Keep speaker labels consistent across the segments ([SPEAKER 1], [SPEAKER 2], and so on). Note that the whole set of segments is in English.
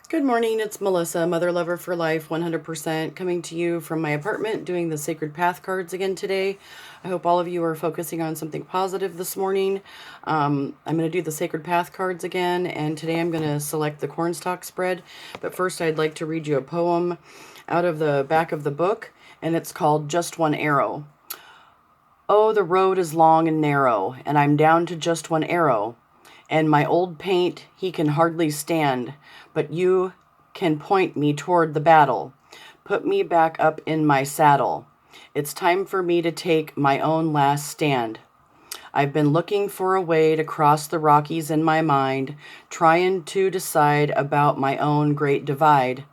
[SPEAKER 1] Good morning, it's Melissa, Mother Lover for Life 100%, coming to you from my apartment doing the Sacred Path cards again today. I hope all of you are focusing on something positive this morning. I'm going to do the Sacred Path cards again, and today I'm going to select the cornstalk spread. But first, I'd like to read you a poem out of the back of the book, and it's called Just One Arrow. Oh, the road is long and narrow, and I'm down to just one arrow. And my old paint, he can hardly stand, but you can point me toward the battle. Put me back up in my saddle. It's time for me to take my own last stand. I've been looking for a way to cross the Rockies in my mind, trying to decide about my own great divide.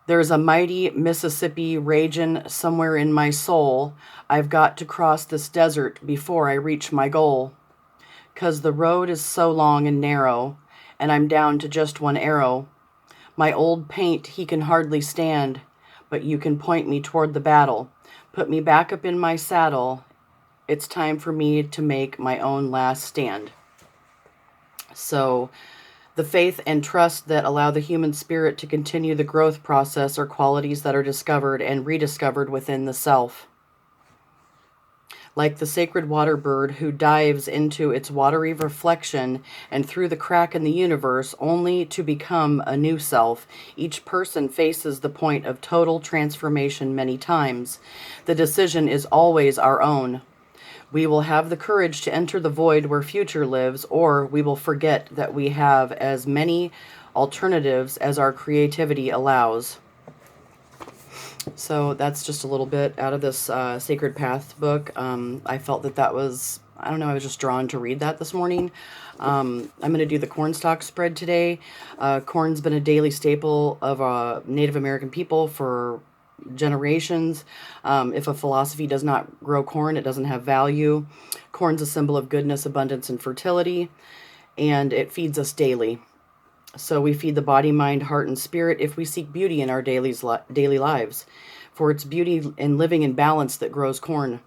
[SPEAKER 1] There's a mighty Mississippi ragin' somewhere in my soul. I've got to cross this desert before I reach my goal. 'Cause the road is so long and narrow, and I'm down to just one arrow. My old paint, he can hardly stand, but you can point me toward the battle. Put me back up in my saddle. It's time for me to make my own last stand. So, the faith and trust that allow the human spirit to continue the growth process are qualities that are discovered and rediscovered within the self. Like the sacred water bird who dives into its watery reflection and through the crack in the universe only to become a new self, each person faces the point of total transformation many times. The decision is always our own. We will have the courage to enter the void where future lives, or we will forget that we have as many alternatives as our creativity allows. So that's just a little bit out of this Sacred Path book. I felt that was, I don't know, I was just drawn to read that this morning. I'm going to do the cornstalk spread today. Corn's been a daily staple of Native American people for generations. If a philosophy does not grow corn, it doesn't have value. Corn's a symbol of goodness, abundance, and fertility, and it feeds us daily. So we feed the body, mind, heart, and spirit if we seek beauty in our daily lives. For it's beauty in living in balance that grows corn.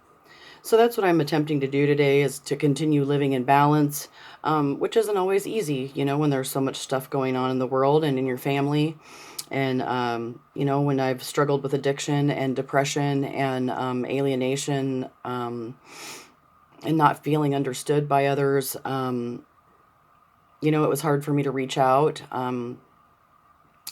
[SPEAKER 1] So that's what I'm attempting to do today, is to continue living in balance, which isn't always easy, when there's so much stuff going on in the world and in your family. And, when I've struggled with addiction and depression and alienation and not feeling understood by others, it was hard for me to reach out.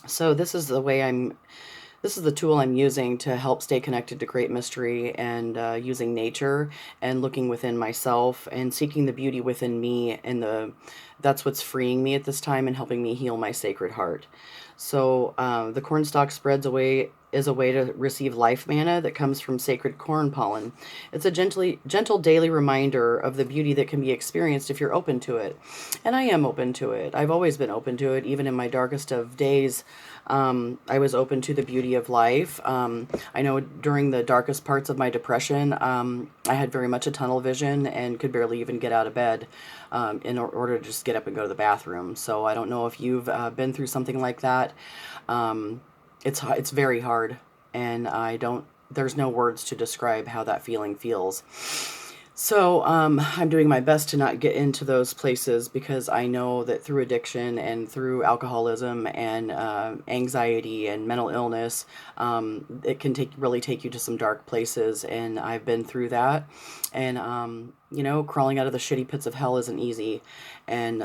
[SPEAKER 1] So this is the tool I'm using to help stay connected to Great Mystery, and using nature and looking within myself and seeking the beauty within me, and that's what's freeing me at this time and helping me heal my sacred heart. So the cornstalk spreads away is a way to receive life manna that comes from sacred corn pollen. It's a gentle daily reminder of the beauty that can be experienced if you're open to it. And I am open to it. I've always been open to it, even in my darkest of days. I was open to the beauty of life. I know during the darkest parts of my depression, I had very much a tunnel vision and could barely even get out of bed in order to just get up and go to the bathroom. So I don't know if you've been through something like that. It's very hard, and there's no words to describe how that feeling feels. So I'm doing my best to not get into those places, because I know that through addiction and through alcoholism and anxiety and mental illness, it can really take you to some dark places. And I've been through that. And, crawling out of the shitty pits of hell isn't easy. And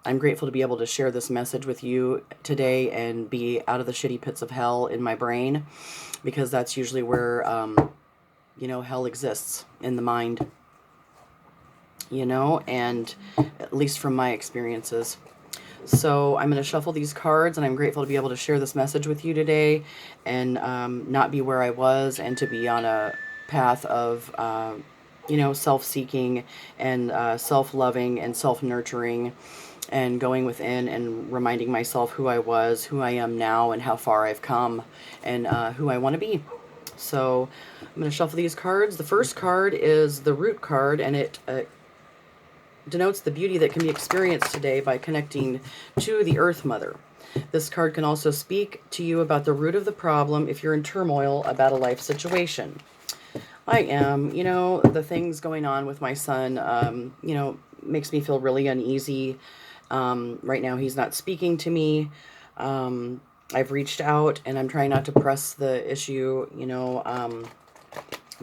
[SPEAKER 1] I'm grateful to be able to share this message with you today and be out of the shitty pits of hell in my brain, because that's usually where hell exists, in the mind, and at least from my experiences. So I'm going to shuffle these cards, and I'm grateful to be able to share this message with you today, and not be where I was, and to be on a path of, self-seeking and self-loving and self-nurturing, and going within and reminding myself who I was, who I am now, and how far I've come, and who I want to be. So I'm going to shuffle these cards. The first card is the root card, and it denotes the beauty that can be experienced today by connecting to the Earth Mother. This card can also speak to you about the root of the problem if you're in turmoil about a life situation. I am, the things going on with my son, makes me feel really uneasy. Right now he's not speaking to me. I've reached out and I'm trying not to press the issue,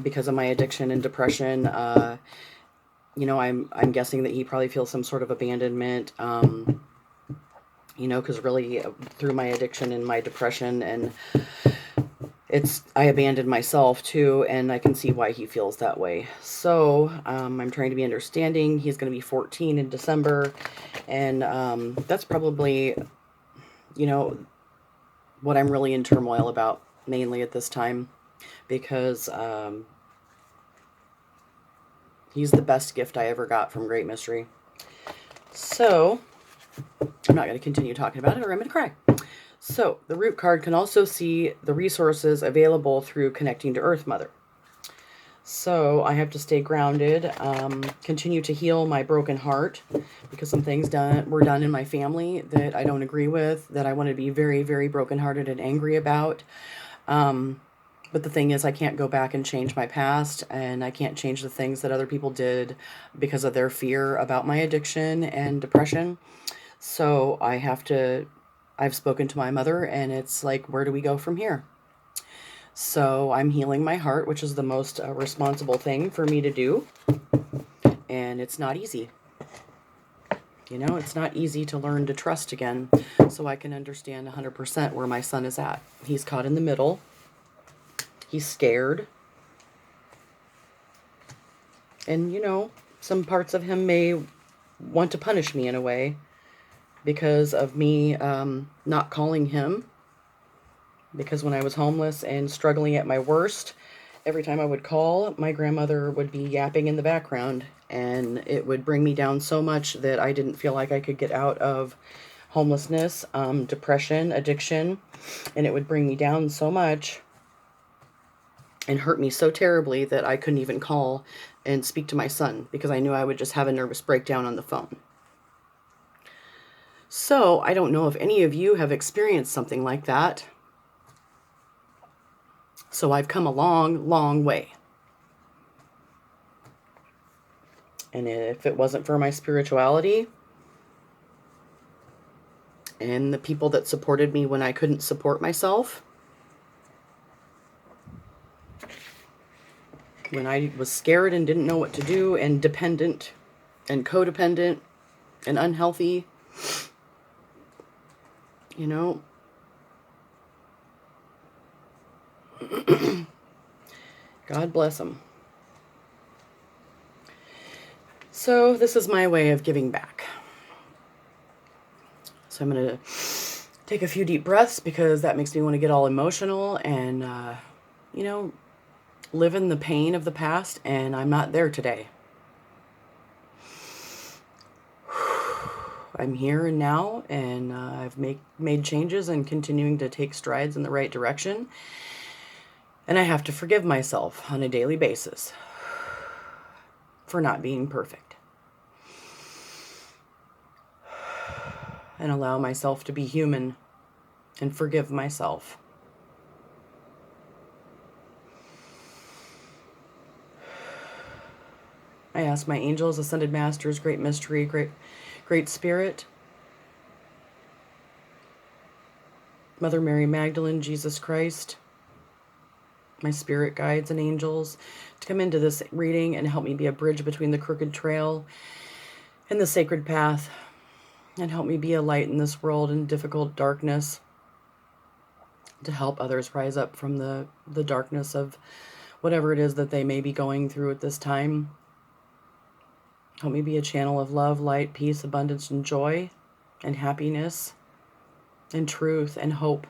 [SPEAKER 1] because of my addiction and depression. I'm guessing that he probably feels some sort of abandonment, because really through my addiction and my depression, and I abandoned myself too, and I can see why he feels that way. So I'm trying to be understanding. He's going to be 14 in December, and that's probably, what I'm really in turmoil about mainly at this time, because he's the best gift I ever got from Great Mystery. So I'm not going to continue talking about it or I'm going to cry. So the root card can also see the resources available through connecting to Earth Mother. So I have to stay grounded, continue to heal my broken heart, because some things were done in my family that I don't agree with, that I want to be very, very brokenhearted and angry about. But the thing is, I can't go back and change my past, and I can't change the things that other people did because of their fear about my addiction and depression. So I've spoken to my mother, and it's like, where do we go from here? So I'm healing my heart, which is the most responsible thing for me to do. And it's not easy. It's not easy to learn to trust again, so I can understand 100% where my son is at. He's caught in the middle. He's scared. And, some parts of him may want to punish me in a way because of me not calling him. Because when I was homeless and struggling at my worst, every time I would call, my grandmother would be yapping in the background. And it would bring me down so much that I didn't feel like I could get out of homelessness, depression, addiction. And it would bring me down so much and hurt me so terribly that I couldn't even call and speak to my son, because I knew I would just have a nervous breakdown on the phone. So I don't know if any of you have experienced something like that. So I've come a long, long way. And if it wasn't for my spirituality and the people that supported me when I couldn't support myself, when I was scared and didn't know what to do, and dependent and codependent and unhealthy, God bless them. So this is my way of giving back. So I'm going to take a few deep breaths, because that makes me want to get all emotional and, live in the pain of the past, and I'm not there today. I'm here and now, and I've made changes and continuing to take strides in the right direction. And I have to forgive myself on a daily basis for not being perfect. And allow myself to be human and forgive myself. I ask my angels, ascended masters, great mystery, great spirit, Mother Mary Magdalene, Jesus Christ, my spirit guides and angels, to come into this reading and help me be a bridge between the crooked trail and the sacred path, and help me be a light in this world in difficult darkness, to help others rise up from the darkness of whatever it is that they may be going through at this time. Help me be a channel of love, light, peace, abundance, and joy, and happiness, and truth, and hope.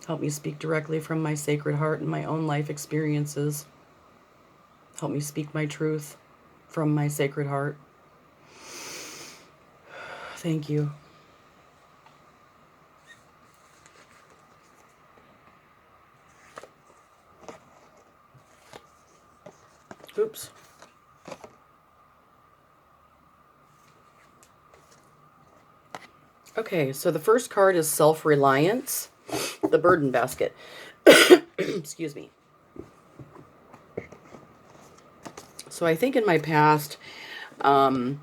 [SPEAKER 1] Help me speak directly from my sacred heart and my own life experiences. Help me speak my truth from my sacred heart. Thank you. Oops. Okay, so the first card is self-reliance, the burden basket. Excuse me. So I think in my past, I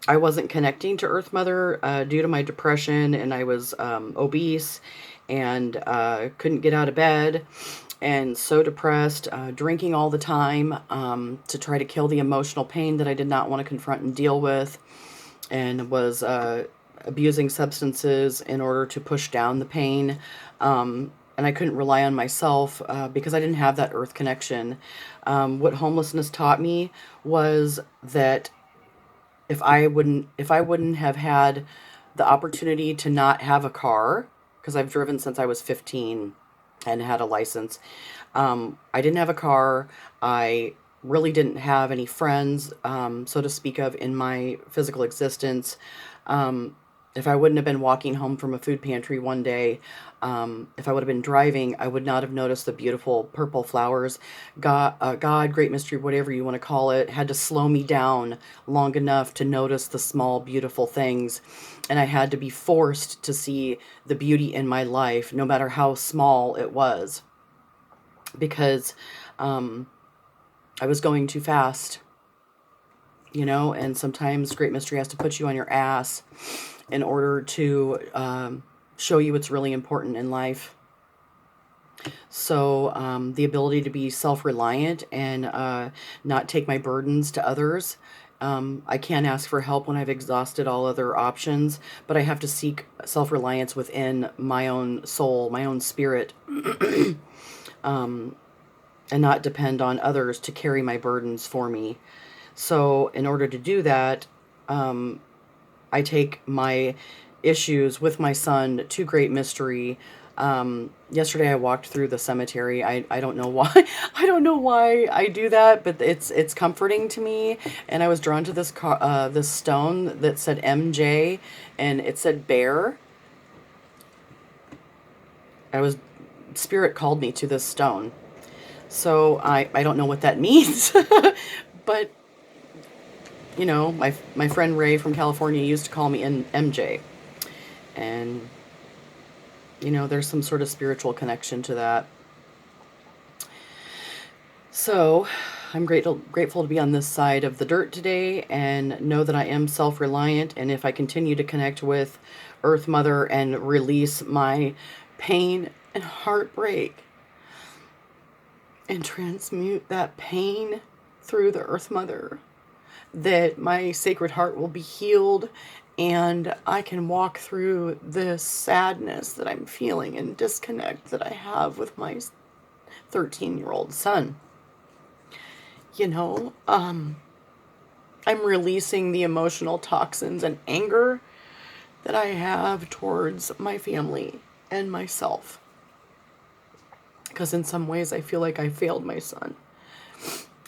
[SPEAKER 1] wasn't connecting to Earth Mother due to my depression, and I was obese and couldn't get out of bed and so depressed, drinking all the time to try to kill the emotional pain that I did not want to confront and deal with, and was abusing substances in order to push down the pain. And I couldn't rely on myself because I didn't have that earth connection. What homelessness taught me was that if I wouldn't have had the opportunity to not have a car, because I've driven since I was 15 and had a license. I didn't have a car. I really didn't have any friends, so to speak of, in my physical existence. If I wouldn't have been walking home from a food pantry one day, if I would have been driving, I would not have noticed the beautiful purple flowers. God, great mystery, whatever you want to call it, had to slow me down long enough to notice the small, beautiful things. And I had to be forced to see the beauty in my life, no matter how small it was, because I was going too fast, and sometimes great mystery has to put you on your ass in order to show you what's really important in life. So the ability to be self-reliant and not take my burdens to others. I can't ask for help when I've exhausted all other options, but I have to seek self-reliance within my own soul, my own spirit, and not depend on others to carry my burdens for me. So in order to do that, I take my issues with my son to great mystery. Yesterday I walked through the cemetery. I don't know why. I don't know why I do that, but it's comforting to me. And I was drawn to this stone that said MJ, and it said bear. Spirit called me to this stone. So I don't know what that means, but my friend Ray from California used to call me MJ, and there's some sort of spiritual connection to that. So I'm grateful to be on this side of the dirt today and know that I am self-reliant, and if I continue to connect with Earth Mother and release my pain and heartbreak and transmute that pain through the Earth Mother, that my Sacred Heart will be healed and I can walk through this sadness that I'm feeling and disconnect that I have with my 13-year-old son. I'm releasing the emotional toxins and anger that I have towards my family and myself, because in some ways I feel like I failed my son.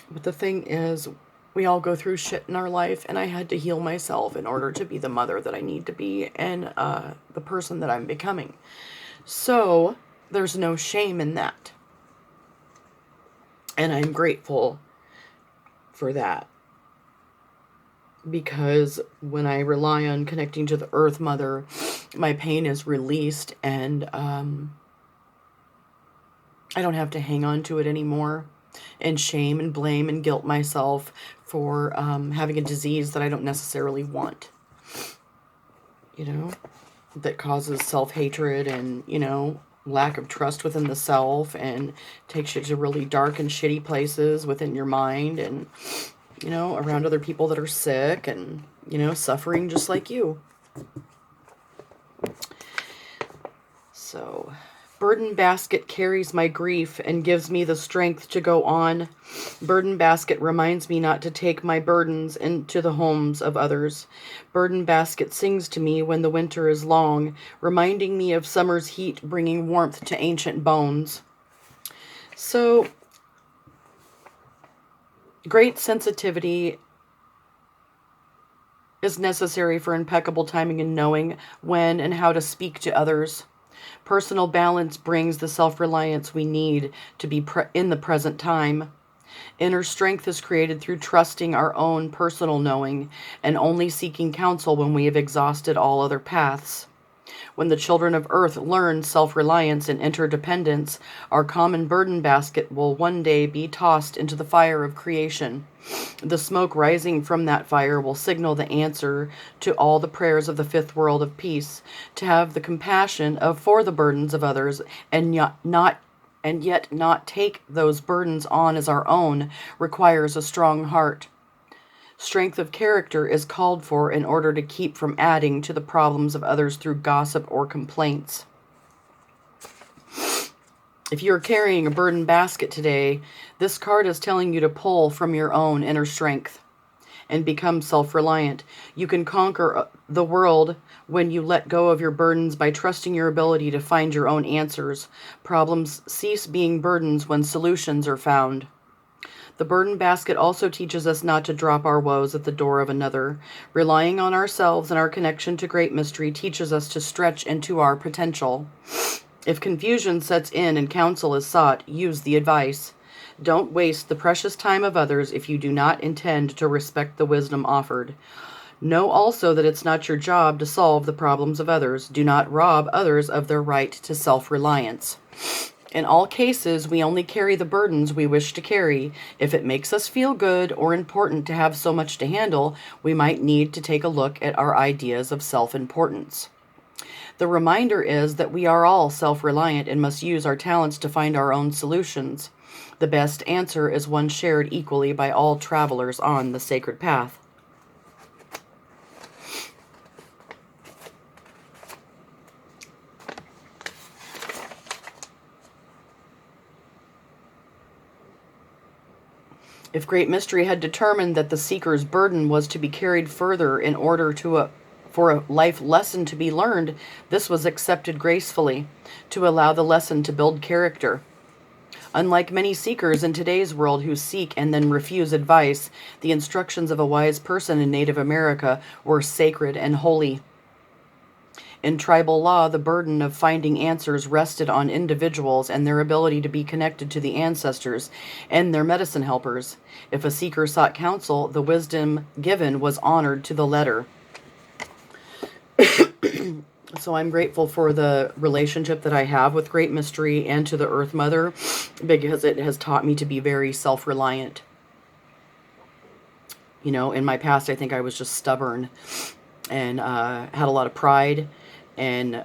[SPEAKER 1] But the thing is, we all go through shit in our life, and I had to heal myself in order to be the mother that I need to be and the person that I'm becoming. So there's no shame in that. And I'm grateful for that. Because when I rely on connecting to the Earth Mother, my pain is released, and I don't have to hang on to it anymore and shame and blame and guilt myself for having a disease that I don't necessarily want, that causes self-hatred and, lack of trust within the self, and takes you to really dark and shitty places within your mind, and, around other people that are sick and, suffering just like you. So, burden basket carries my grief and gives me the strength to go on. Burden basket reminds me not to take my burdens into the homes of others. Burden basket sings to me when the winter is long, reminding me of summer's heat, bringing warmth to ancient bones. So, great sensitivity is necessary for impeccable timing and knowing when and how to speak to others. Personal balance brings the self-reliance we need to be in the present time. Inner strength is created through trusting our own personal knowing and only seeking counsel when we have exhausted all other paths. When the children of earth learn self-reliance and interdependence, our common burden basket will one day be tossed into the fire of creation. The smoke rising from that fire will signal the answer to all the prayers of the fifth world of peace, to have the compassion for the burdens of others and yet not take those burdens on as our own requires a strong heart. Strength of character is called for in order to keep from adding to the problems of others through gossip or complaints. If you're carrying a burden basket today, this card is telling you to pull from your own inner strength and become self-reliant. You can conquer the world when you let go of your burdens by trusting your ability to find your own answers. Problems cease being burdens when solutions are found. The burden basket also teaches us not to drop our woes at the door of another. Relying on ourselves and our connection to great mystery teaches us to stretch into our potential. If confusion sets in and counsel is sought, use the advice. Don't waste the precious time of others if you do not intend to respect the wisdom offered. Know also that it's not your job to solve the problems of others. Do not rob others of their right to self-reliance. In all cases, we only carry the burdens we wish to carry. If it makes us feel good or important to have so much to handle, we might need to take a look at our ideas of self-importance. The reminder is that we are all self-reliant and must use our talents to find our own solutions. The best answer is one shared equally by all travelers on the sacred path. If Great Mystery had determined that the seeker's burden was to be carried further in order for a life lesson to be learned, this was accepted gracefully, to allow the lesson to build character. Unlike many seekers in today's world who seek and then refuse advice, the instructions of a wise person in Native America were sacred and holy. In tribal law, the burden of finding answers rested on individuals and their ability to be connected to the ancestors and their medicine helpers. If a seeker sought counsel, the wisdom given was honored to the letter. So I'm grateful for the relationship that I have with Great Mystery and to the Earth Mother, because it has taught me to be very self-reliant. You know, in my past, I think I was just stubborn and had a lot of pride and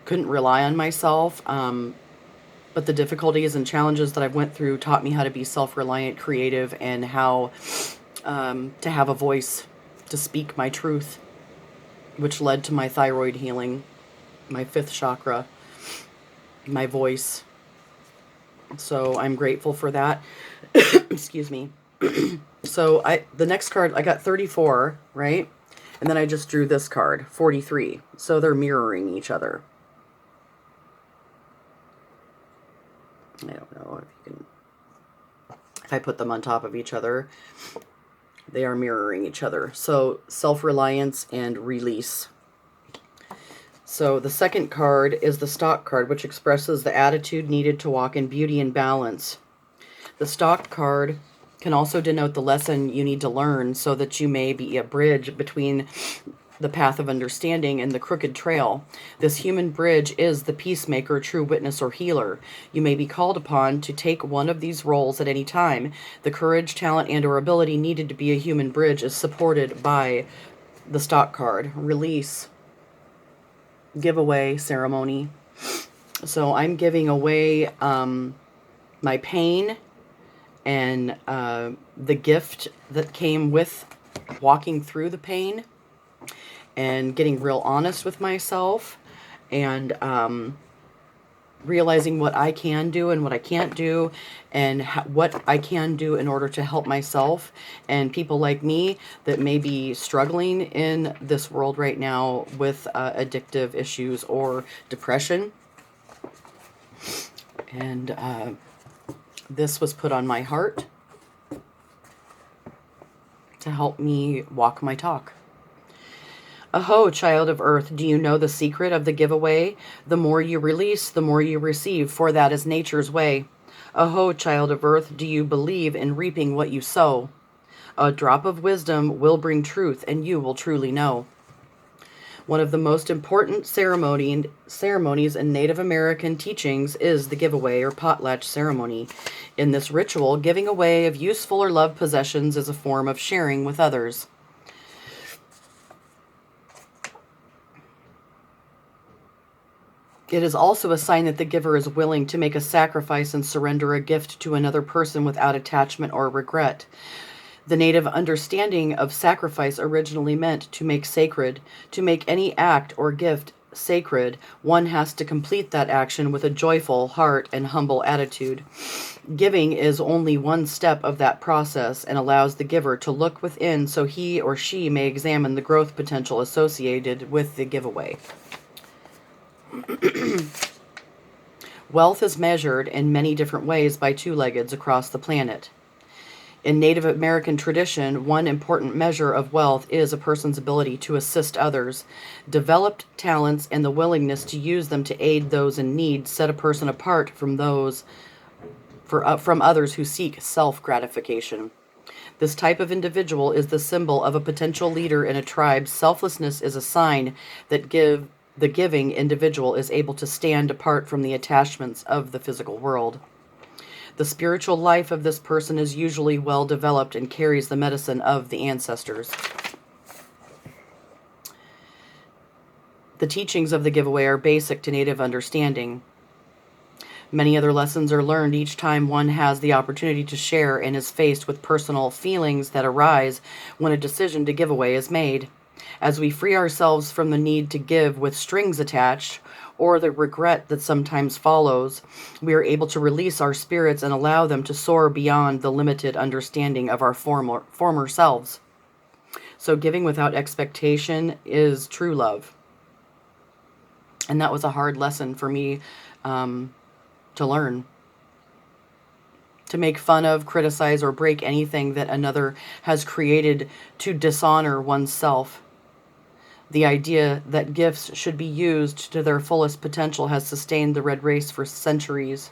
[SPEAKER 1] couldn't rely on myself. But the difficulties and challenges that I've went through taught me how to be self-reliant, creative, and how to have a voice to speak my truth, which led to my thyroid healing, my fifth chakra, my voice. So I'm grateful for that. Excuse me. So the next card, I got 34, right? And then I just drew this card, 43. So they're mirroring each other. I don't know if you can, if I put them on top of each other, they are mirroring each other. So self-reliance and release. So the second card is the stock card, which expresses the attitude needed to walk in beauty and balance. The stock card can also denote the lesson you need to learn so that you may be a bridge between the path of understanding and the crooked trail. This human bridge is the peacemaker, true witness, or healer. You may be called upon to take one of these roles at any time. The courage, talent, and or ability needed to be a human bridge is supported by the stock card. Release. Giveaway ceremony. So I'm giving away my pain and the gift that came with walking through the pain and getting real honest with myself and realizing what I can do and what I can't do and what I can do in order to help myself and people like me that may be struggling in this world right now with addictive issues or depression. And this was put on my heart to help me walk my talk. Aho, child of earth, do you know the secret of the giveaway? The more you release, the more you receive, for that is nature's way. Aho, child of earth, do you believe in reaping what you sow? A drop of wisdom will bring truth, and you will truly know. One of the most important ceremonies in Native American teachings is the giveaway or potlatch ceremony. In this ritual, giving away of useful or loved possessions is a form of sharing with others. It is also a sign that the giver is willing to make a sacrifice and surrender a gift to another person without attachment or regret. The native understanding of sacrifice originally meant to make sacred. To make any act or gift sacred, one has to complete that action with a joyful heart and humble attitude. Giving is only one step of that process and allows the giver to look within so he or she may examine the growth potential associated with the giveaway. Wealth is measured in many different ways by two-leggeds across the planet. In Native American tradition, one important measure of wealth is a person's ability to assist others. Developed talents and the willingness to use them to aid those in need set a person apart from others who seek self-gratification. This type of individual is the symbol of a potential leader in a tribe. Selflessness is a sign that the giving individual is able to stand apart from the attachments of the physical world. The spiritual life of this person is usually well developed and carries the medicine of the ancestors. The teachings of the giveaway are basic to Native understanding. Many other lessons are learned each time one has the opportunity to share and is faced with personal feelings that arise when a decision to give away is made. As we free ourselves from the need to give with strings attached, or the regret that sometimes follows, we are able to release our spirits and allow them to soar beyond the limited understanding of our former selves. So giving without expectation is true love. And that was a hard lesson for me to learn. To make fun of, criticize, or break anything that another has created to dishonor oneself. The idea that gifts should be used to their fullest potential has sustained the red race for centuries.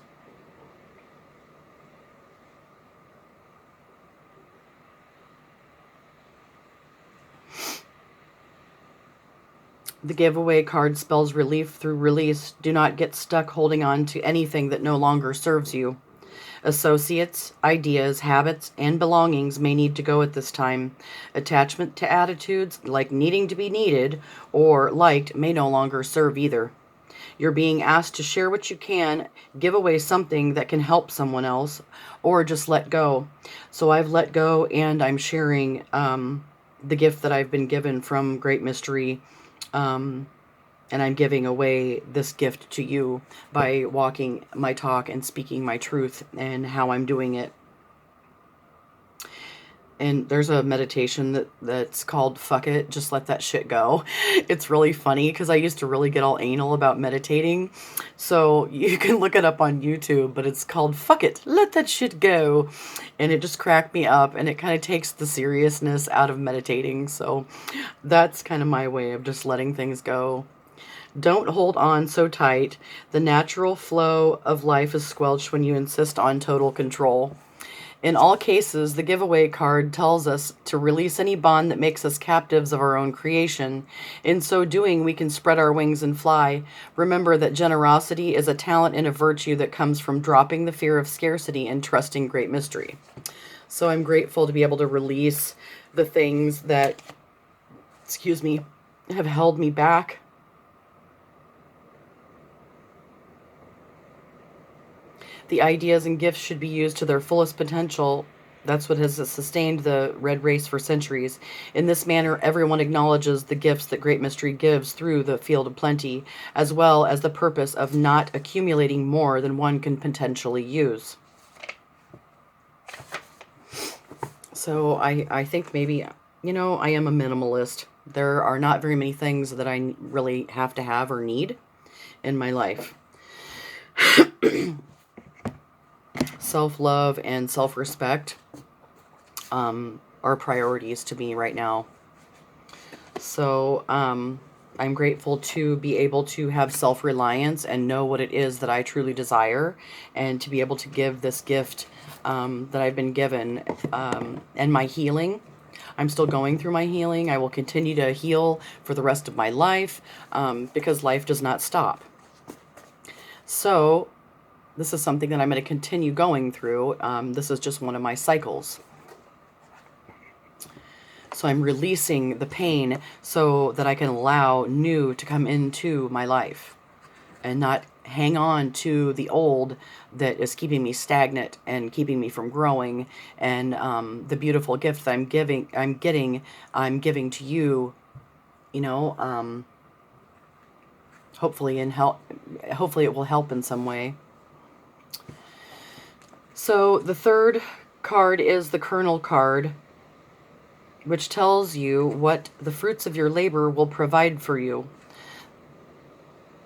[SPEAKER 1] The giveaway card spells relief through release. Do not get stuck holding on to anything that no longer serves you. Associates, ideas, habits, and belongings may need to go at this time. Attachment to attitudes like needing to be needed or liked may no longer serve either. You're being asked to share what you can, give away something that can help someone else, or just let go. So I've let go and I'm sharing the gift that I've been given from Great Mystery. And I'm giving away this gift to you by walking my talk and speaking my truth and how I'm doing it. And there's a meditation that's called Fuck It, Just Let That Shit Go. It's really funny because I used to really get all anal about meditating. So you can look it up on YouTube, but it's called Fuck It, Let That Shit Go. And it just cracked me up and it kind of takes the seriousness out of meditating. So that's kind of my way of just letting things go. Don't hold on so tight. The natural flow of life is squelched when you insist on total control. In all cases, the giveaway card tells us to release any bond that makes us captives of our own creation. In so doing, we can spread our wings and fly. Remember that generosity is a talent and a virtue that comes from dropping the fear of scarcity and trusting Great Mystery. So I'm grateful to be able to release the things that, have held me back. The ideas and gifts should be used to their fullest potential. That's what has sustained the red race for centuries. In this manner, everyone acknowledges the gifts that Great Mystery gives through the field of plenty, as well as the purpose of not accumulating more than one can potentially use. So I think maybe, I am a minimalist. There are not very many things that I really have to have or need in my life. Self-love and self-respect are priorities to me right now. So I'm grateful to be able to have self-reliance and know what it is that I truly desire, and to be able to give this gift that I've been given and my healing. I'm still going through my healing. I will continue to heal for the rest of my life, because life does not stop. So this is something that I'm going to continue going through. This is just one of my cycles. So I'm releasing the pain so that I can allow new to come into my life and not hang on to the old that is keeping me stagnant and keeping me from growing. And the beautiful gift that I'm giving to you, you know, hopefully it will help in some way. So the third card is the Kernel card, which tells you what the fruits of your labor will provide for you.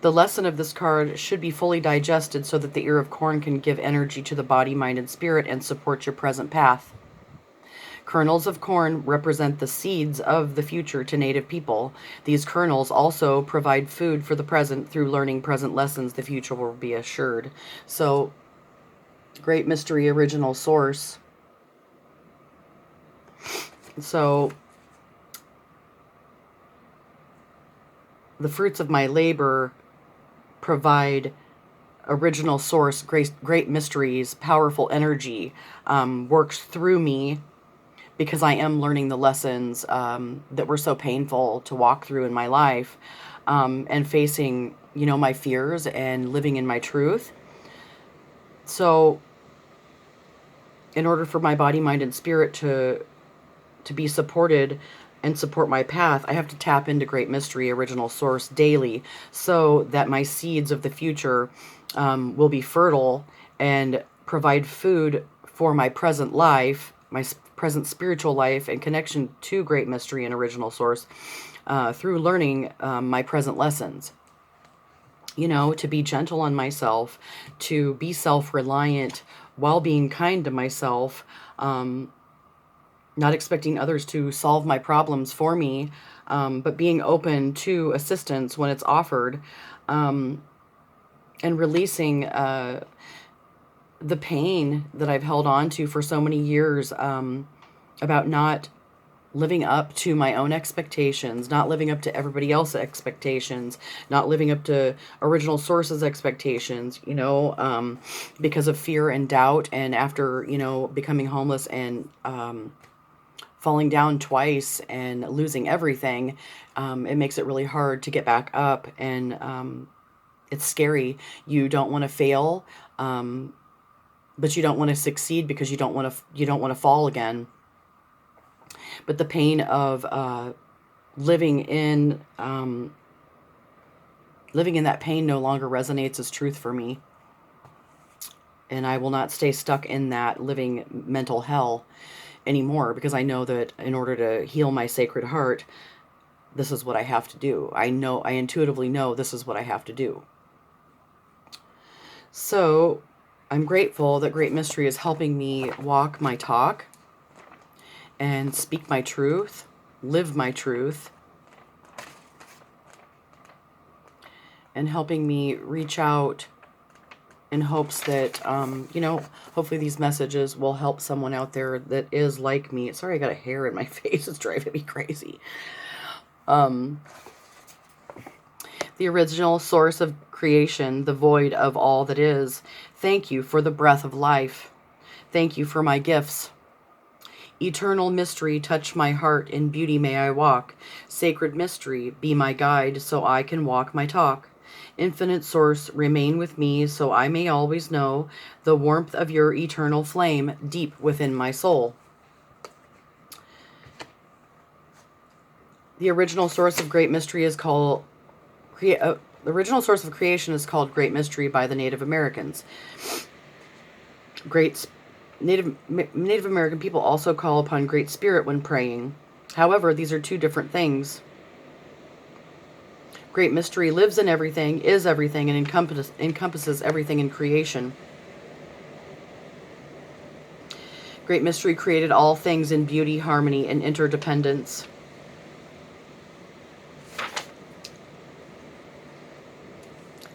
[SPEAKER 1] The lesson of this card should be fully digested so that the ear of corn can give energy to the body, mind, and spirit and support your present path. Kernels of corn represent the seeds of the future to Native people. These kernels also provide food for the present. Through learning present lessons, the future will be assured. So, Great Mystery Original Source. So, the fruits of my labor provide original source, great mysteries, powerful energy, works through me because I am learning the lessons that were so painful to walk through in my life, and facing, you know, my fears and living in my truth. So in order for my body, mind, and spirit to be supported and support my path, I have to tap into Great Mystery Original Source daily so that my seeds of the future will be fertile and provide food for my present life, my present spiritual life, and connection to Great Mystery and Original Source through learning my present lessons. You know, to be gentle on myself, to be self-reliant while being kind to myself, not expecting others to solve my problems for me, but being open to assistance when it's offered, and releasing the pain that I've held on to for so many years, about not living up to my own expectations, not living up to everybody else's expectations, not living up to Original Source's expectations, you know, because of fear and doubt. And after, you know, becoming homeless and falling down twice and losing everything, it makes it really hard to get back up. And it's scary. You don't want to fail, but you don't want to succeed because you don't want to fall again. But the pain of living in that pain no longer resonates as truth for me. And I will not stay stuck in that living mental hell anymore, because I know that in order to heal my sacred heart, this is what I have to do. I intuitively know this is what I have to do. So I'm grateful that Great Mystery is helping me walk my talk and speak my truth, live my truth, and helping me reach out in hopes that, you know, hopefully these messages will help someone out there that is like me. Sorry, I got a hair in my face. It's driving me crazy. The original source of creation, the void of all that is. Thank you for the breath of life. Thank you for my gifts. Eternal mystery, touch my heart. In beauty may I walk. Sacred mystery, be my guide so I can walk my talk. Infinite source, remain with me so I may always know the warmth of your eternal flame deep within my soul. The original source of Great Mystery is called... the original source of creation is called Great Mystery by the Native Americans. Native American people also call upon Great Spirit when praying. However, these are two different things. Great Mystery lives in everything, is everything, and encompasses everything in creation. Great Mystery created all things in beauty, harmony, and interdependence.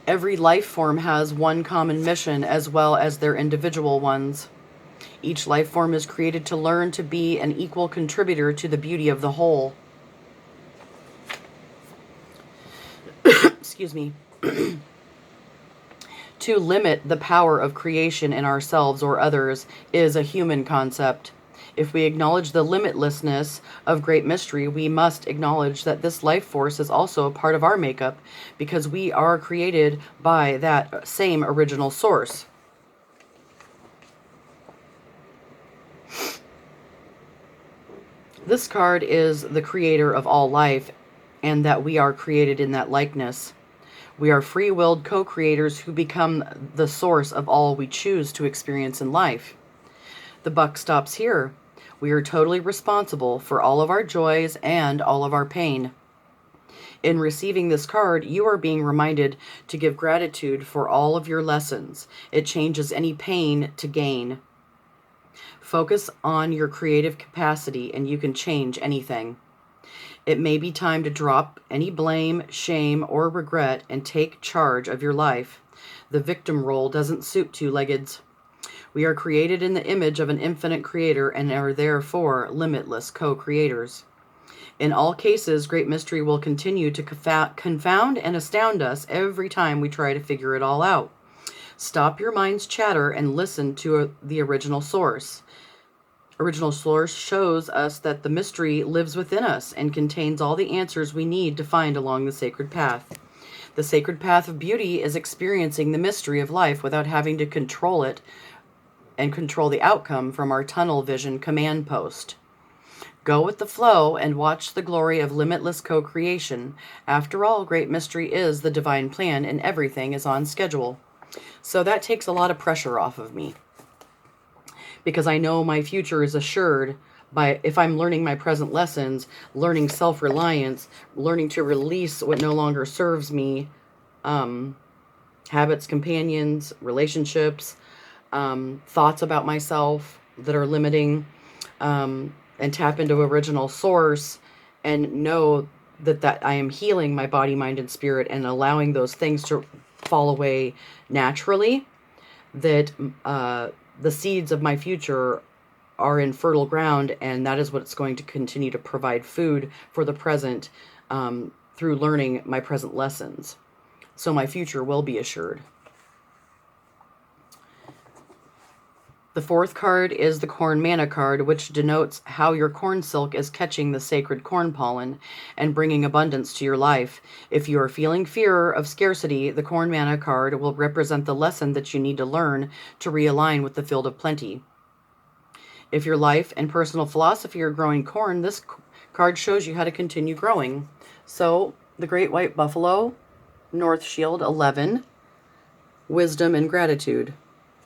[SPEAKER 1] Every life form has one common mission as well as their individual ones. Each life form is created to learn to be an equal contributor to the beauty of the whole. Excuse me. To limit the power of creation in ourselves or others is a human concept. If we acknowledge the limitlessness of great mystery, we must acknowledge that this life force is also a part of our makeup, because we are created by that same original source. This card is the creator of all life, and that we are created in that likeness. We are free-willed co-creators who become the source of all we choose to experience in life. The buck stops here. We are totally responsible for all of our joys and all of our pain. In receiving this card, you are being reminded to give gratitude for all of your lessons. It changes any pain to gain. Focus on your creative capacity and you can change anything. It may be time to drop any blame, shame, or regret and take charge of your life. The victim role doesn't suit two-leggeds. We are created in the image of an infinite creator and are therefore limitless co-creators. In all cases, great mystery will continue to confound and astound us every time we try to figure it all out. Stop your mind's chatter and listen to the original source. Original source shows us that the mystery lives within us and contains all the answers we need to find along the sacred path. The sacred path of beauty is experiencing the mystery of life without having to control it and control the outcome from our tunnel vision command post. Go with the flow and watch the glory of limitless co-creation. After all, great mystery is the divine plan and everything is on schedule. So that takes a lot of pressure off of me, because I know my future is assured by, if I'm learning my present lessons, learning self-reliance, learning to release what no longer serves me, habits, companions, relationships, thoughts about myself that are limiting, and tap into original source and know that I am healing my body, mind, and spirit and allowing those things to fall away naturally, that the seeds of my future are in fertile ground, and that is what's going to continue to provide food for the present, through learning my present lessons. So my future will be assured. The fourth card is the Corn Manna card, which denotes how your corn silk is catching the sacred corn pollen and bringing abundance to your life. If you are feeling fear of scarcity, the Corn Manna card will represent the lesson that you need to learn to realign with the field of plenty. If your life and personal philosophy are growing corn, this card shows you how to continue growing. So, the Great White Buffalo, North Shield 11, Wisdom and Gratitude.